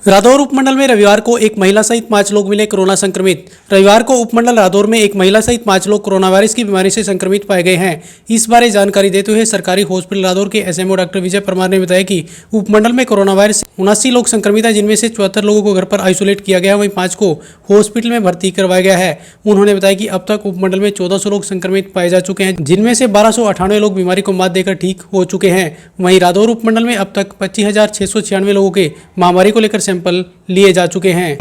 रादौर उपमंडल में रविवार को एक महिला सहित 5 लोग मिले कोरोना संक्रमित। रविवार को उपमंडल रादौर में एक महिला सहित 5 लोग कोरोना वायरस की बीमारी से संक्रमित पाए गए हैं। इस बारे जानकारी देते हुए सरकारी हॉस्पिटल रादौर के एसएमओ डॉक्टर विजय परमार ने बताया कि उपमंडल में कोरोना वायरस से 79 लोग संक्रमित है, जिनमें से 74 लोगों को घर पर आइसोलेट किया गया, वहीं 5 को हॉस्पिटल में भर्ती करवाया गया है। उन्होंने बताया कि अब तक उपमंडल में 1400 लोग संक्रमित पाए जा चुके हैं, जिनमें से 1298 लोग बीमारी को मात देकर ठीक हो चुके हैं। वहीं रादौर उपमंडल में अब तक 25,696 लोगों के महामारी को लेकर सैंपल लिए जा चुके हैं।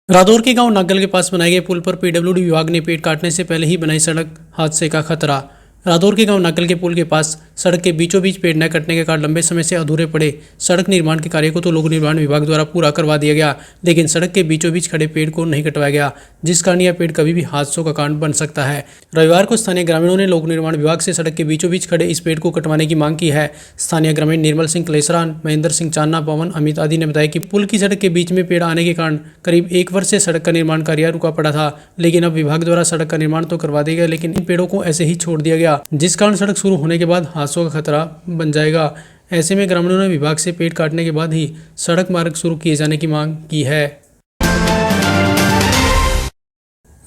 रादौर के गांव नागल के पास बनाए गए पुल पर पीडब्ल्यूडी विभाग ने पेड़ काटने से पहले ही बनाई सड़क, हादसे का खतरा। रादौर के गांव नागल के पुल के पास सड़क के बीचों बीच पेड़ न कटने के कारण लंबे समय से अधूरे पड़े सड़क निर्माण के कार्य को तो लोक निर्माण विभाग द्वारा पूरा करवा दिया गया, लेकिन सड़क के बीचों बीच खड़े पेड़ को नहीं कटवाया गया, जिस कारण यह पेड़ कभी भी हादसों का कारण बन सकता है। रविवार को स्थानीय ग्रामीणों ने लोक निर्माण विभाग से सड़क के बीचों बीच खड़े इस पेड़ को कटवाने की मांग की है। स्थानीय ग्रामीण निर्मल सिंह कलेसरान, महेंद्र सिंह चान्ना, पवन, अमित आदि ने बताया कि पुल की सड़क के बीच में पेड़ आने के कारण करीब 1 वर्ष से सड़क का निर्माण कार्य रुका पड़ा था, लेकिन अब विभाग द्वारा सड़क का निर्माण तो करवा दिया गया, लेकिन इन पेड़ों को ऐसे ही छोड़ दिया गया, जिस कारण सड़क शुरू होने के बाद हादसों का खतरा बन जाएगा। ऐसे में ग्रामीणों ने विभाग से पेड़ काटने के बाद ही सड़क मार्ग शुरू किए जाने की मांग की है।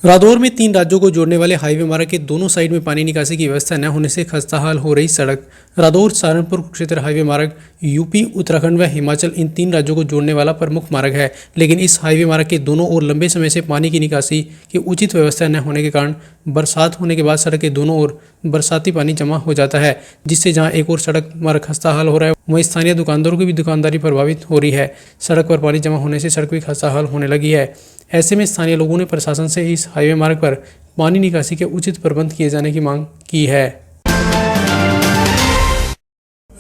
रादौर में 3 राज्यों को जोड़ने वाले हाईवे मार्ग के दोनों साइड में पानी निकासी की व्यवस्था न होने से खस्ताहाल हो रही सड़क। रादौर सहारनपुर क्षेत्र हाईवे मार्ग यूपी, उत्तराखंड व हिमाचल इन 3 राज्यों को जोड़ने वाला प्रमुख मार्ग है, लेकिन इस हाईवे मार्ग के दोनों ओर लंबे समय से पानी की निकासी की उचित व्यवस्था न होने के कारण बरसात होने के बाद सड़क के दोनों ओर बरसाती पानी जमा हो जाता है, जिससे जहाँ एक और सड़क मार्ग खस्ताहाल हो रहा है, वहीं स्थानीय दुकानदारों की भी दुकानदारी प्रभावित हो रही है। सड़क पर पानी जमा होने से सड़क भी खस्ताहाल होने लगी है। ऐसे में स्थानीय लोगों ने प्रशासन से इस हाईवे मार्ग पर पानी निकासी के उचित प्रबंध किए जाने की मांग की है।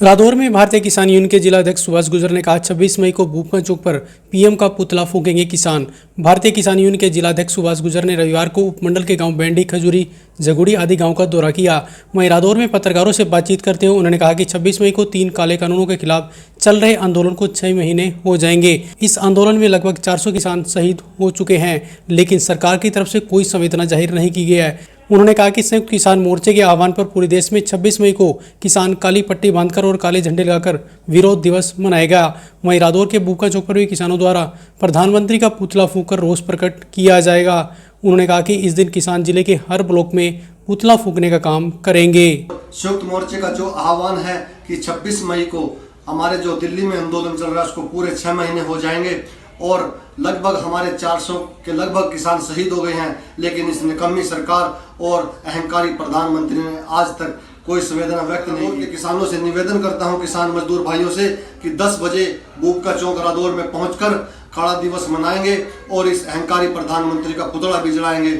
रादौर में भारतीय किसान यूनियन के जिला अध्यक्ष सुभाष गुर्जर ने कहा, 26 मई को भूपा चौक पर पीएम का पुतला फूकेंगे किसान। भारतीय किसान यूनियन के जिला अध्यक्ष सुभाष गुर्जर ने रविवार को उपमंडल के गांव बेंडी, खजूरी, जगुड़ी आदि गांव का दौरा किया। वहीं रादौर में पत्रकारों से बातचीत करते हुए उन्होंने कहा कि 26 मई को 3 काले कानूनों के खिलाफ चल रहे आंदोलन को 6 महीने हो जाएंगे। इस आंदोलन में लगभग 400 किसान शहीद हो चुके हैं, लेकिन सरकार की तरफ से कोई संवेदना जाहिर नहीं की गई है। उन्होंने कहा कि संयुक्त किसान मोर्चे के आह्वान पर पूरे देश में 26 मई को किसान काली पट्टी बांधकर और काले झंडे लगाकर विरोध दिवस मनाएगा। वहीं रादौर के भूपा चौक पर भी किसानों द्वारा प्रधानमंत्री का पुतला फूंककर रोष प्रकट किया जाएगा। उन्होंने कहा कि इस दिन किसान जिले के हर ब्लॉक में पुतला फूंकने का काम करेंगे। संयुक्त मोर्चे का जो आह्वान है कि 26 मई को हमारे जो दिल्ली में आंदोलन चल रहा है उसको पूरे 6 महीने हो जाएंगे और लगभग हमारे 400 के लगभग किसान शहीद हो गए हैं, लेकिन इस निकम्मी सरकार और अहंकारी प्रधानमंत्री ने आज तक कोई संवेदना व्यक्त नहीं की। किसानों से निवेदन करता हूं, किसान मजदूर भाइयों से, कि 10 बजे भूपका चौक रादौर में पहुंचकर खड़ा दिवस मनाएंगे और इस अहंकारी प्रधानमंत्री का पुतला भी जलाएंगे।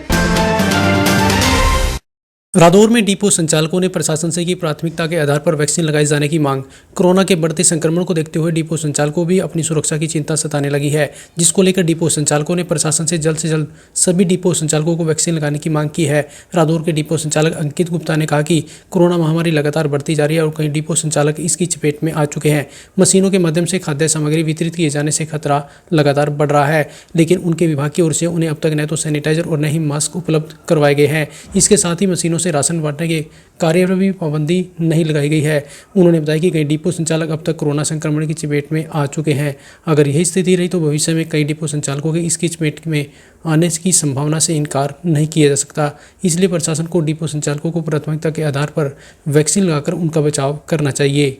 रादौर में डिपो संचालकों ने प्रशासन से की प्राथमिकता के आधार पर वैक्सीन लगाए जाने की मांग। कोरोना के बढ़ते संक्रमण को देखते हुए डिपो संचालकों भी अपनी सुरक्षा की चिंता सताने लगी है, जिसको लेकर डिपो संचालकों ने प्रशासन से जल्द सभी डिपो संचालकों को वैक्सीन लगाने की मांग की है। रादौर के डिपो संचालक अंकित गुप्ता ने कहा कि कोरोना महामारी लगातार बढ़ती जा रही है और कई डिपो संचालक इसकी चपेट में आ चुके हैं। मशीनों के माध्यम से खाद्य सामग्री वितरित किए जाने से खतरा लगातार बढ़ रहा है, लेकिन उनके विभाग की ओर से उन्हें अब तक न तो सैनिटाइजर और न ही मास्क उपलब्ध करवाए गए हैं। इसके साथ ही मशीनों से राशन बांटने के कार्य में भी पाबंदी नहीं लगाई गई है। उन्होंने बताया कि कई डिपो संचालक अब तक कोरोना संक्रमण की चपेट में आ चुके हैं। अगर यही स्थिति रही तो भविष्य में कई डिपो संचालकों के इसकी चपेट में आने की संभावना से इनकार नहीं किया जा सकता। इसलिए प्रशासन को डिपो संचालकों को प्राथमिकता के आधार पर वैक्सीन लगाकर उनका बचाव करना चाहिए।